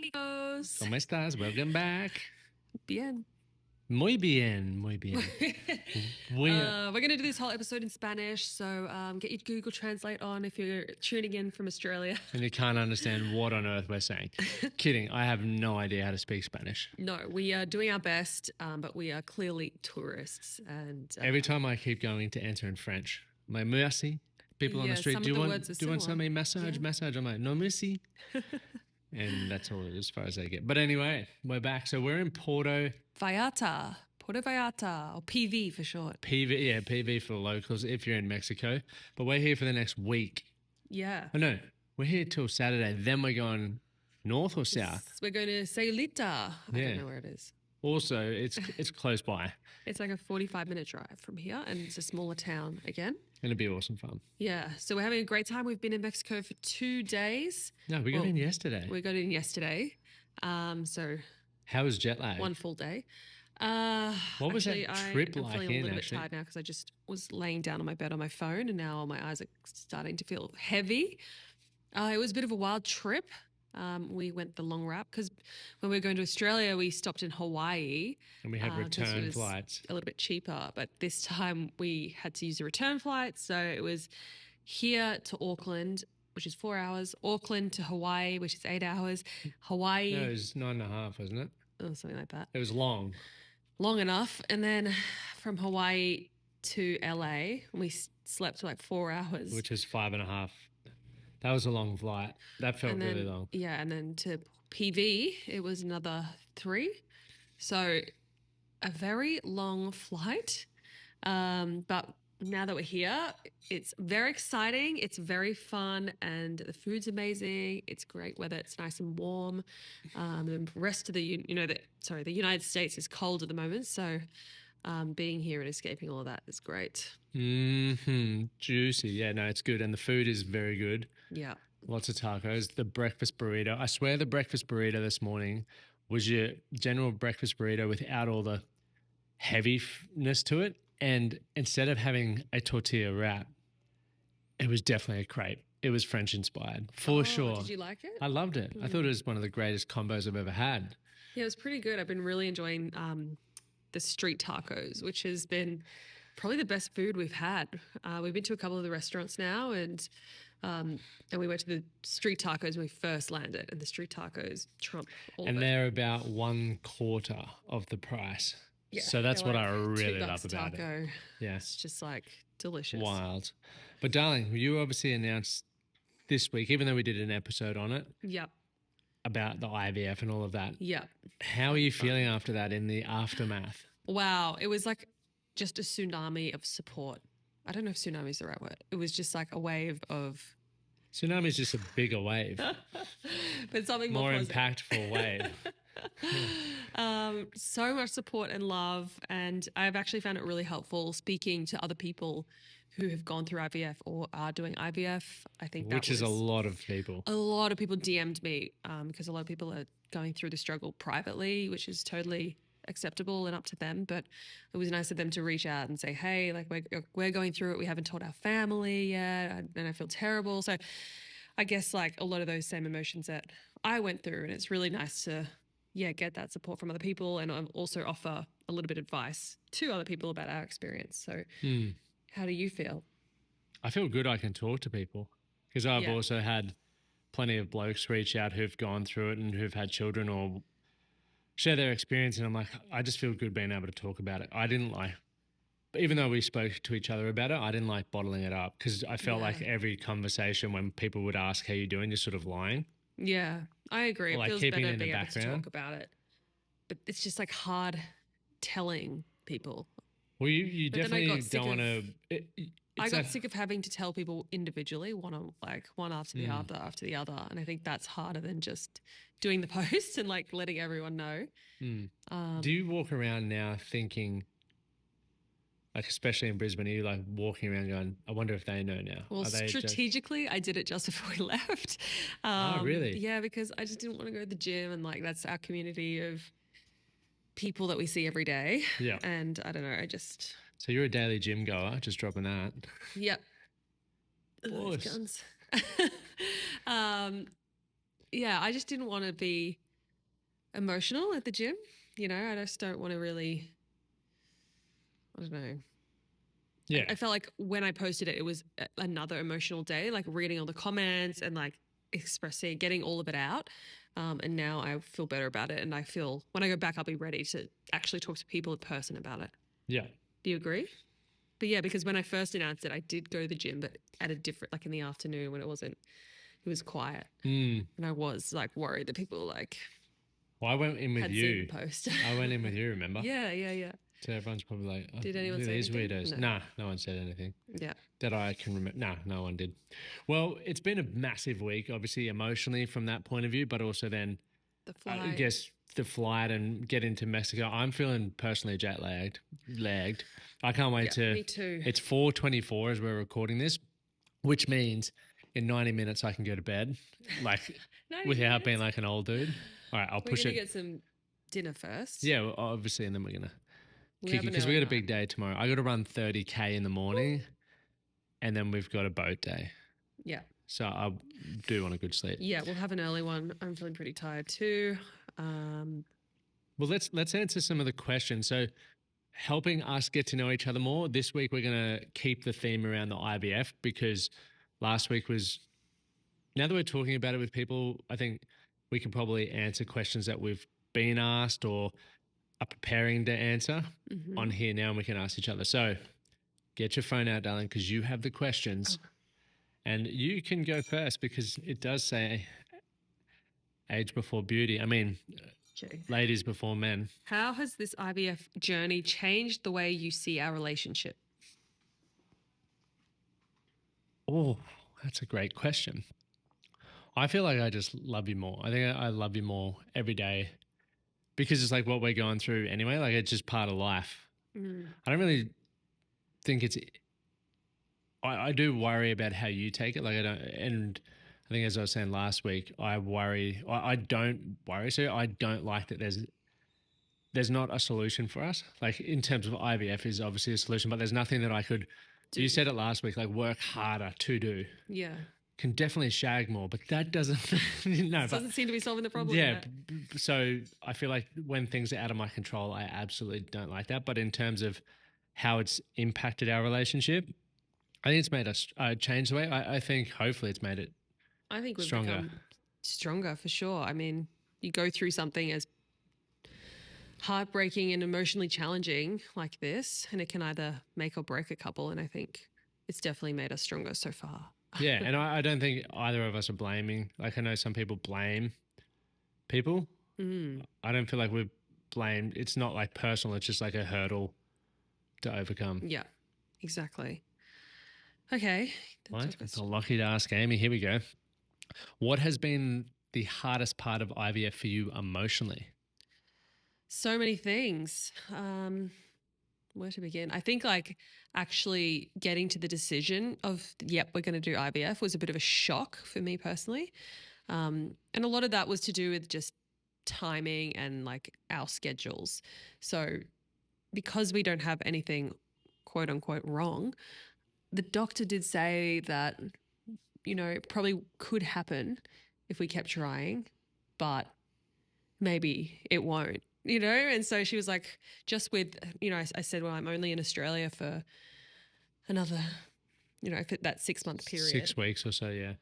amigos. ¿Cómo estás? Welcome back. Bien. Muy bien, muy bien. We're going to do this whole episode in Spanish, so get your Google Translate on if you're tuning in from Australia. And you can't understand what on earth we're saying. Kidding. I have no idea how to speak Spanish. No, we are doing our best, but we are clearly tourists. And Every time I keep going to answer in French, I'm like, merci. People on the street, do you want some massage? Massage? I'm like, no merci. And that's all as far as I get. But anyway, we're back. So we're in Puerto Vallarta, or PV for short. PV for the locals if you're in Mexico. But we're here for the next week. Yeah. Oh, no, we're here till Saturday. Then we're going north or south? We're going to Sayulita. I don't know where it is. Also, it's close by. It's like a 45-minute drive from here, and it's a smaller town again. And it'd be awesome fun. Yeah. So we're having a great time. We've been in Mexico for 2 days. No, we got in yesterday. We got in yesterday. So how was jet lag? 1 full day. What was that trip like? I'm feeling a little bit tired now because I just was laying down on my bed on my phone, and now my eyes are starting to feel heavy. It was a bit of a wild trip. We went the long route because when we were going to Australia, we stopped in Hawaii. And we had return flights. A little bit cheaper, but this time we had to use a return flight. So it was here to Auckland, which is 4 hours, Auckland to Hawaii, which is 8 hours, Hawaii. No, it was 9.5, wasn't it? Oh, something like that. It was long. Long enough. And then from Hawaii to LA, we slept for like 4 hours. Which is 5.5. That was a long flight. That felt really long. Yeah, and then to PV, it was another 3. So a very long flight. But now that we're here, it's very exciting. It's very fun, and the food's amazing. It's great weather. It's nice and warm. The rest of the United States is cold at the moment. So being here and escaping all of that is great. Juicy. Yeah, no, it's good. And the food is very good. Yeah. Lots of tacos. The breakfast burrito. I swear the breakfast burrito this morning was your general breakfast burrito without all the heaviness to it. And instead of having a tortilla wrap, it was definitely a crepe. It was French inspired, for sure. Did you like it? I loved it. I thought it was one of the greatest combos I've ever had. Yeah, it was pretty good. I've been really enjoying the street tacos, which has been probably the best food we've had. We've been to a couple of the restaurants now, and we went to the street tacos when we first landed, and the street tacos trump all. And they're about 1/4 of the price. Yeah, so that's what I really love about it. Yeah, it's just like delicious. Wild. But darling, you obviously announced this week, even though we did an episode on it. Yep. About the IVF and all of that. Yep. How are you feeling after that in the aftermath? Wow, it was like just a tsunami of support. I don't know if tsunami is the right word. It was just like a wave of... Tsunami is just a bigger wave. But something more impactful wave. So much support and love, and I've actually found it really helpful speaking to other people who have gone through IVF or are doing IVF. I think which is a lot of people. A lot of people DM'd me because a lot of people are going through the struggle privately, which is totally acceptable and up to them. But it was nice of them to reach out and say, "Hey, like we're going through it. We haven't told our family yet, and I feel terrible." So I guess like a lot of those same emotions that I went through, and it's really nice to get that support from other people, and also offer a little bit of advice to other people about our experience. So how do you feel? I feel good I can talk to people because I've also had plenty of blokes reach out who've gone through it and who've had children or share their experience, and I'm like, I just feel good being able to talk about it. I didn't like, even though we spoke to each other about it, I didn't like bottling it up because I felt like every conversation when people would ask how you're doing, you're sort of lying. Yeah, I agree. Or like it feels keeping better it in being the able background. to talk about it. But it's just like hard telling people. Well, you definitely don't want to... I got sick of having to tell people individually, one after the other. And I think that's harder than just doing the post and like letting everyone know. Do you walk around now thinking, like especially in Brisbane, are you like walking around going, I wonder if they know now? Well, strategically, I did it just before we left. Oh, really? Yeah, because I just didn't want to go to the gym, and like that's our community of people that we see every day. Yeah. And I don't know, I just... So you're a daily gym goer, just dropping that. Yep. Those guns. Yeah, I just didn't want to be emotional at the gym. You know, I just don't want to really, I don't know. Yeah. I felt like when I posted it, it was another emotional day, like reading all the comments and like expressing, getting all of it out. And now I feel better about it. And I feel when I go back, I'll be ready to actually talk to people in person about it. Yeah. Do you agree? But yeah, because when I first announced it, I did go to the gym, but at a different, like in the afternoon when it was quiet. And I was like worried that people like Well, I went in with had you. seen the post. I went in with you, remember? Yeah. So everyone's probably like, oh, Did anyone say these anything? weirdos. No. Nah, no one said anything. Yeah. That I can remember. Nah, no one did. Well, it's been a massive week, obviously emotionally from that point of view, but also then The flight. I guess the flight and get into Mexico. I'm feeling personally jet lagged. I can't wait to. Me too. It's 4:24 as we're recording this, which means in 90 minutes I can go to bed, like 90 without minutes? being like an old dude. All right, I'll We're push gonna it. get some dinner first. Yeah, well, obviously, and then we're gonna We kick have it an because we early got a big day tomorrow. I got to run 30K in the morning, and then we've got a boat day. Yeah. So I do want a good sleep. Yeah, we'll have an early one. I'm feeling pretty tired too. Well, let's answer some of the questions. So, helping us get to know each other more. This week we're going to keep the theme around the IVF because last week was. Now that we're talking about it with people, I think we can probably answer questions that we've been asked or are preparing to answer on here now, and we can ask each other. So, get your phone out, darling, because you have the questions, and you can go first because it does say age before beauty. I mean. Okay. Ladies before men. How has this IVF journey changed the way you see our relationship? Oh, that's a great question. I feel like I just love you more. I think I love you more every day because it's like what we're going through anyway. Like it's just part of life. I don't really think it's. I do worry about how you take it. Like I don't, and I think as I was saying last week, I worry. I don't worry. So I don't like that. There's not a solution for us. Like in terms of IVF is obviously a solution, but there's nothing that I could. You said it last week. Like work harder to do. Yeah. Can definitely shag more, but that doesn't. Doesn't seem to be solving the problem. Yeah. Yet. So I feel like when things are out of my control, I absolutely don't like that. But in terms of how it's impacted our relationship, I think it's made us change the way. I think hopefully it's made it. I think we've become stronger for sure. I mean, you go through something as heartbreaking and emotionally challenging like this, and it can either make or break a couple. And I think it's definitely made us stronger so far. Yeah, and I don't think either of us are blaming. Like I know some people blame people. I don't feel like we're blamed. It's not like personal. It's just like a hurdle to overcome. Yeah, exactly. Okay. Right. It's lucky to ask Amy. Here we go. What has been the hardest part of IVF for you emotionally? So many things. Where to begin? I think like actually getting to the decision of, yep, we're going to do IVF was a bit of a shock for me personally. And a lot of that was to do with just timing and like our schedules. So because we don't have anything quote unquote wrong, the doctor did say that, you know, it probably could happen if we kept trying, but maybe it won't. You know, and so she was like, just with, you know, I said, well, I'm only in Australia for another, you know, for that 6 month period. 6 weeks or so, yeah.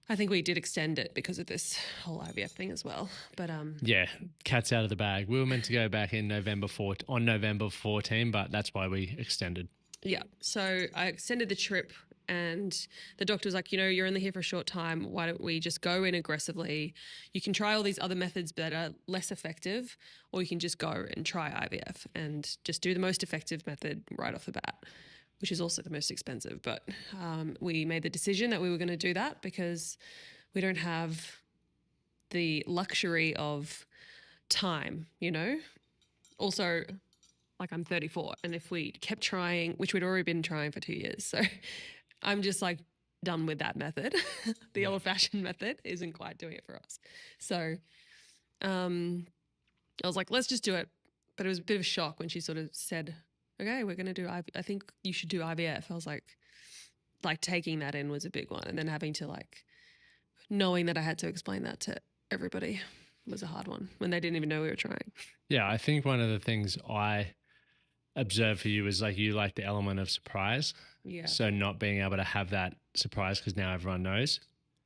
I think we did extend it because of this whole IVF thing as well. But yeah, cat's out of the bag. We were meant to go back in November 14, but that's why we extended. Yeah. So I extended the trip and the doctor was like, you know, you're only here for a short time. Why don't we just go in aggressively? You can try all these other methods that are less effective, or you can just go and try IVF and just do the most effective method right off the bat, which is also the most expensive. But we made the decision that we were going to do that because we don't have the luxury of time, you know? Also, like I'm 34, and if we kept trying, which we'd already been trying for 2 years, so I'm just like done with that method. The old-fashioned method isn't quite doing it for us. So I was like, let's just do it. But it was a bit of a shock when she sort of said, okay, we're going to do I think you should do IVF. I was like taking that in was a big one, and then having to like knowing that I had to explain that to everybody. was a hard one when they didn't even know we were trying. Yeah, I think one of the things I observe for you is like you like the element of surprise. Yeah. So not being able to have that surprise because now everyone knows.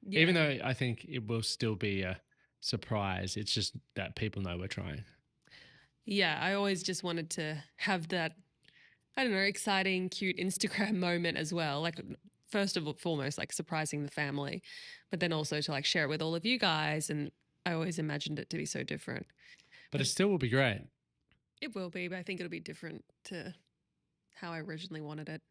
Yeah. Even though I think it will still be a surprise, it's just that people know we're trying. Yeah, I always just wanted to have that, I don't know, exciting, cute Instagram moment as well. Like, first of all, foremost, like surprising the family, but then also to like share it with all of you guys. And I always imagined it to be so different. But it still will be great. It will be, but I think it'll be different to how I originally wanted it.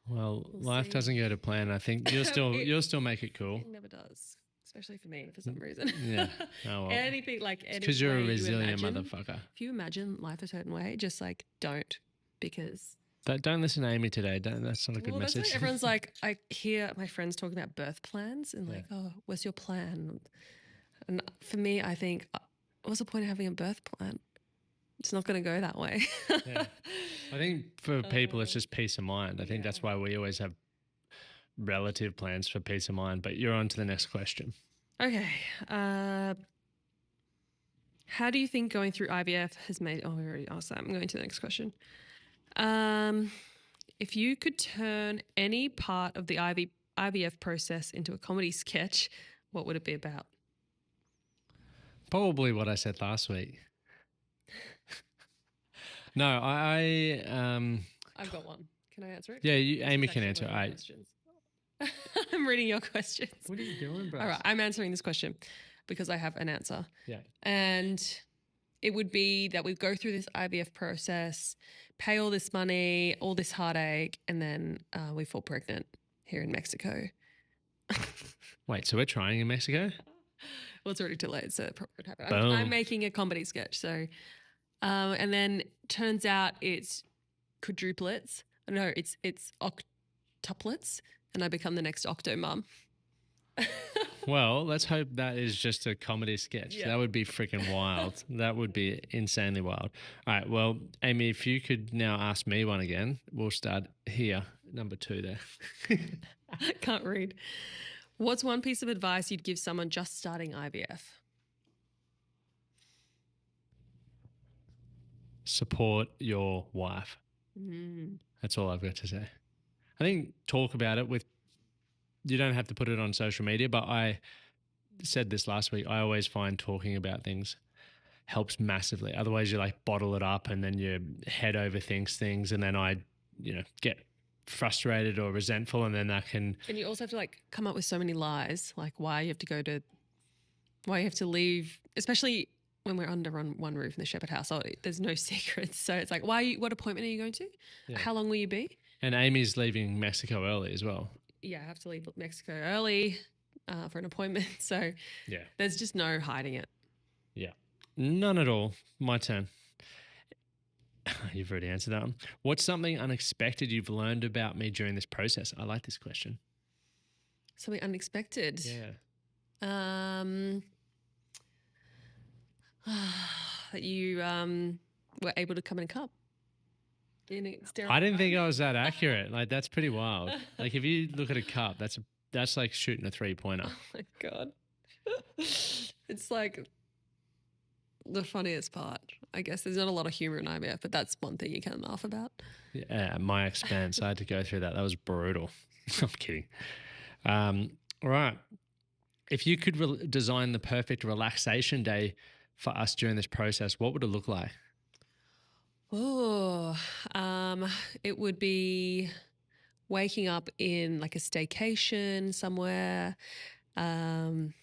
Well, We'll life see. doesn't go to plan. I think you'll still make it cool. It never does, especially for me for some reason. Yeah. Oh, well. Anything like any Because you're a way you resilient imagine- motherfucker. If you imagine life a certain way, just like don't, because Don't listen to Amy today. That's not a good that's message. like everyone's like, I hear my friends talking about birth plans and like, oh, what's your plan? And for me, I think, what's the point of having a birth plan? It's not going to go that way. Yeah. I think for people, it's just peace of mind. I think that's why we always have relative plans for peace of mind. But you're on to the next question. Okay. How do you think going through IVF has made? Oh, we already asked that. I'm going to the next question. If you could turn any part of the IVF process into a comedy sketch, what would it be about? Probably what I said last week. No, I've got one. Can I answer it? Yeah, This is Amy can actually answer. one of your questions. I'm reading your questions. What are you doing, bro? All right, I'm answering this question because I have an answer. Yeah. And it would be that we go through this IVF process, pay all this money, all this heartache, and then we fall pregnant here in Mexico. Wait, so we're trying in Mexico? Well, it's already too late, so it probably would happen. Boom. I'm making a comedy sketch. So, and then turns out it's quadruplets. No, it's octuplets, and I become the next octo mum. Well, let's hope that is just a comedy sketch. Yeah. That would be freaking wild. That would be insanely wild. All right. Well, Amy, if you could now ask me one again, we'll start here. Number 2 there. I can't read. What's one piece of advice you'd give someone just starting IVF? Support your wife. That's all I've got to say. I think talk about it with, you don't have to put it on social media, but I said this last week. I always find talking about things helps massively. Otherwise you like bottle it up and then your head overthinks things. And then I, get frustrated or resentful. And then that can. And you also have to like come up with so many lies, like why you have to leave, especially when we're under one roof in the Shepherd house. There's no secrets. So it's like, what appointment are you going to? Yeah. How long will you be? And Amy's leaving Mexico early as well. Yeah, I have to leave Mexico early for an appointment. So there's just no hiding it. Yeah, none at all. My turn. You've already answered that one. What's something unexpected you've learned about me during this process? I like this question. Something unexpected? Yeah. That you were able to come in a cup. I didn't think I was that accurate. Like, that's pretty wild. Like, if you look at a cup, that's like shooting a 3-pointer. Oh my God. It's like the funniest part. I guess there's not a lot of humor in IVF, but that's one thing you can laugh about. Yeah, at my expense. I had to go through that. That was brutal. I'm kidding. All right. If you could design the perfect relaxation day for us during this process, what would it look like? Oh, it would be waking up in like a staycation somewhere, going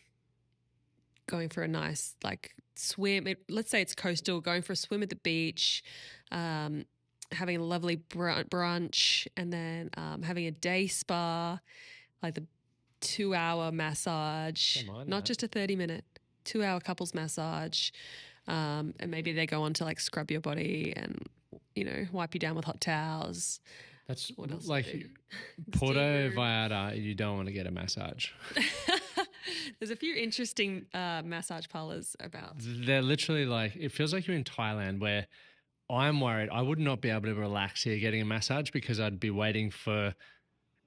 for a nice like swim. Let's say it's coastal, going for a swim at the beach, having a lovely brunch, and then having a day spa, like the 2-hour massage, not just a 30-minute, 2-hour couples massage. And maybe they go on to like scrub your body and, wipe you down with hot towels. That's what else like Porto Vallarta, you don't want to get a massage. There's a few interesting massage parlors about. They're literally like, it feels like you're in Thailand where I'm worried I would not be able to relax here getting a massage because I'd be waiting for a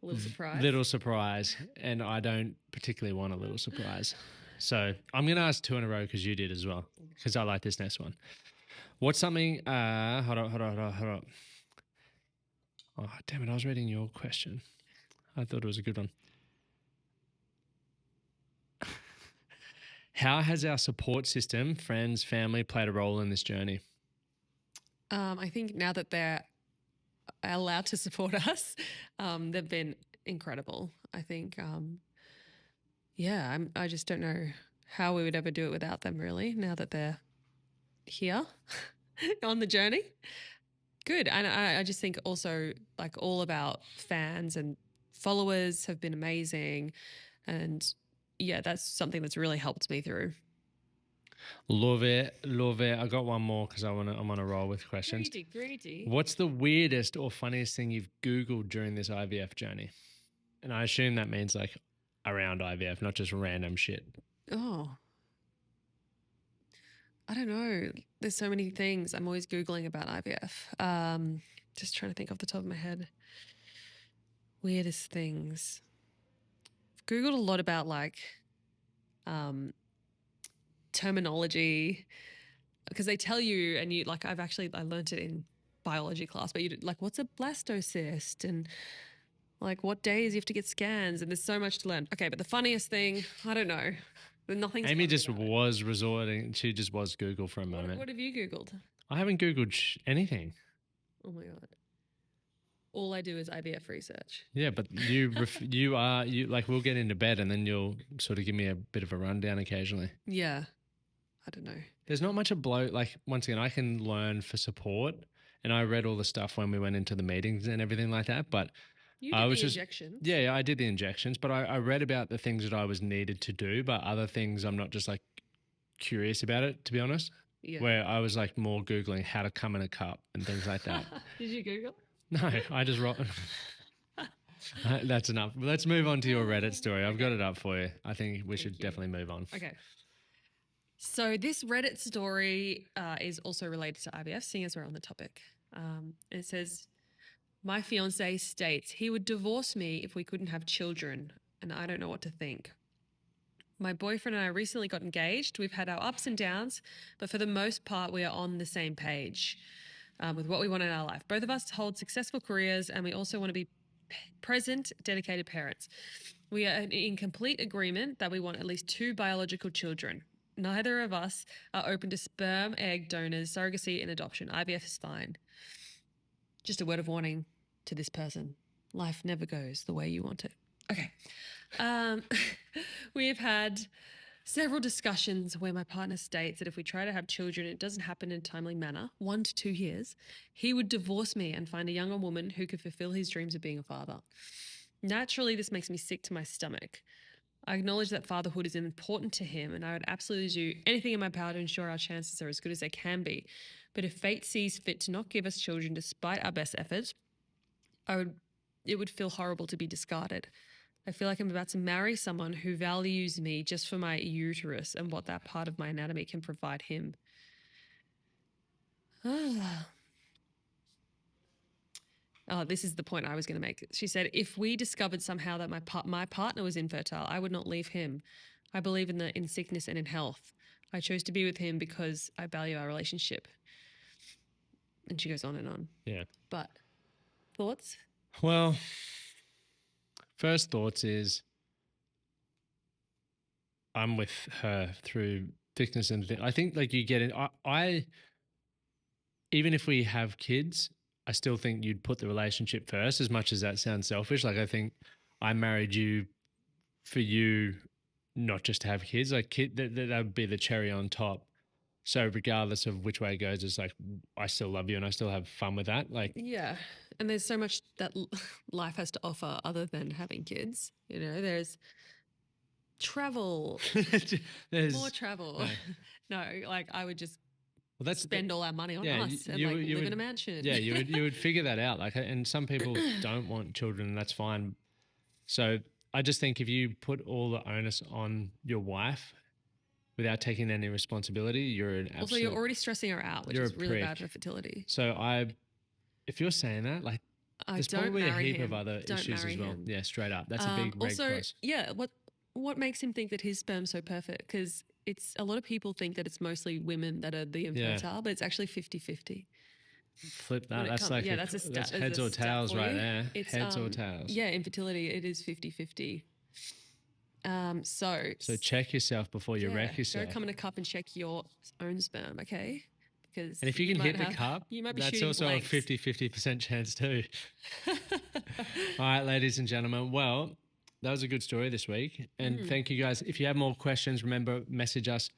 little surprise. Little surprise. And I don't particularly want a little surprise. So I'm going to ask 2 in a row because you did as well, because I like this next one. What's something, hold on. Oh, damn it. I was reading your question. I thought it was a good one. How has our support system, friends, family, played a role in this journey? I think now that they're allowed to support us, they've been incredible. I think, I just don't know how we would ever do it without them, really, now that they're here on the journey. Good. And I just think also, like, all of our fans and followers have been amazing. And yeah, that's something that's really helped me through. Love it. I got one more because I'm on a roll with questions. Greedy. What's the weirdest or funniest thing you've Googled during this IVF journey? And I assume that means like around IVF, not just random shit. Oh, I don't know. There's so many things. I'm always Googling about IVF. Just trying to think off the top of my head. Weirdest things. I've Googled a lot about like terminology, because they tell you, and you like, I learned it in biology class, but you like, what's a blastocyst, and like what days you have to get scans, and there's so much to learn. Okay, but the funniest thing, I don't know. Nothing's Amy funny just about it. was resorting. She just was Google for a moment. What have you Googled? I haven't Googled anything. Oh my God. All I do is IVF research. Yeah, but you like, we'll get into bed and then you'll sort of give me a bit of a rundown occasionally. Yeah. I don't know. There's not much of like, once again, I can learn for support, and I read all the stuff when we went into the meetings and everything like that, but You did the injections. Yeah, I did the injections, but I read about the things that I was needed to do, but other things I'm not just like curious about it, to be honest. Yeah. Where I was like more Googling how to come in a cup and things like that. Did you Google? No, I just wrote. That's enough. Let's move on to your Reddit story. I've got it up for you. I think we should definitely move on. Okay. So this Reddit story is also related to IVF, seeing as we're on the topic. It says, my fiance states he would divorce me if we couldn't have children, and I don't know what to think. My boyfriend and I recently got engaged. We've had our ups and downs, but for the most part, we are on the same page with what we want in our life. Both of us hold successful careers, and we also want to be present, dedicated parents. We are in complete agreement that we want at least 2 biological children. Neither of us are open to sperm, egg donors, surrogacy, and adoption. IVF is fine. Just a word of warning to this person. Life never goes the way you want it. Okay. We have had several discussions where my partner states that if we try to have children, it doesn't happen in a timely manner, 1 to 2 years, he would divorce me and find a younger woman who could fulfill his dreams of being a father. Naturally, this makes me sick to my stomach. I acknowledge that fatherhood is important to him, and I would absolutely do anything in my power to ensure our chances are as good as they can be. But if fate sees fit to not give us children despite our best efforts, it would feel horrible to be discarded. I feel like I'm about to marry someone who values me just for my uterus and what that part of my anatomy can provide him. Oh, this is the point I was going to make. She said, if we discovered somehow that my partner was infertile, I would not leave him. I believe in sickness and in health. I chose to be with him because I value our relationship. And she goes on and on. Yeah. But thoughts? Well, first thoughts is I'm with her through thickness and I think like you get it. I even if we have kids, I still think you'd put the relationship first, as much as that sounds selfish. Like, I think I married you for you, not just to have kids. Like, that would be the cherry on top. So regardless of which way it goes, it's like, I still love you and I still have fun with that. Like, yeah. And there's so much that life has to offer other than having kids. You know, there's travel, there's more travel. Right. No, like I would just that's spend all our money on us and like live in a mansion. Yeah, you would figure that out. Like, and some people don't want children, and that's fine. So I just think if you put all the onus on your wife without taking any responsibility, you're an absolute. Also, you're already stressing her out, which is really bad for fertility. So if you're saying that, like, there's probably a heap of other issues as well. Yeah, straight up. That's a big red cross. Yeah, what makes him think that his sperm's so perfect? Because it's a lot of people think that it's mostly women that are the infertile, but it's actually 50-50. Flip that. When it That's comes- like yeah, that's a stat. that's That's heads a or stat tails for right you. there. It's, Heads or tails. Yeah, infertility, it is 50-50. So check yourself before you wreck yourself. Go come in a cup and check your own sperm, okay? Because And if you can hit the cup, you might be that's shooting also blanks. a 50% chance too. All right, ladies and gentlemen. Well, that was a good story this week. And thank you guys. If you have more questions, remember, message us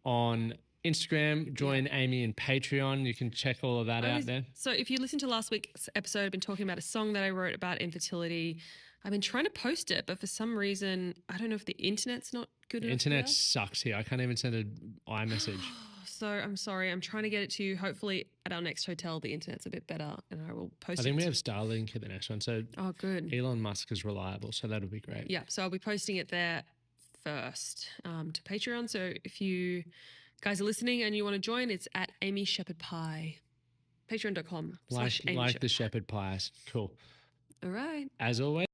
on Instagram, join Amy in Patreon. You can check all of that out there. So if you listen to last week's episode, I've been talking about a song that I wrote about infertility. I've been trying to post it, but for some reason, I don't know if the internet's not good enough. Internet sucks here. I can't even send an iMessage. So I'm sorry. I'm trying to get it to you. Hopefully at our next hotel, the internet's a bit better and I will post it. I think we have Starlink at the next one. So good. Elon Musk is reliable. So that'll be great. Yeah. So I'll be posting it there first to Patreon. So if you guys are listening and you want to join, it's at Amy Shepherd Pie. Patreon.com/Amy Like the shepherd pies. Cool. All right. As always.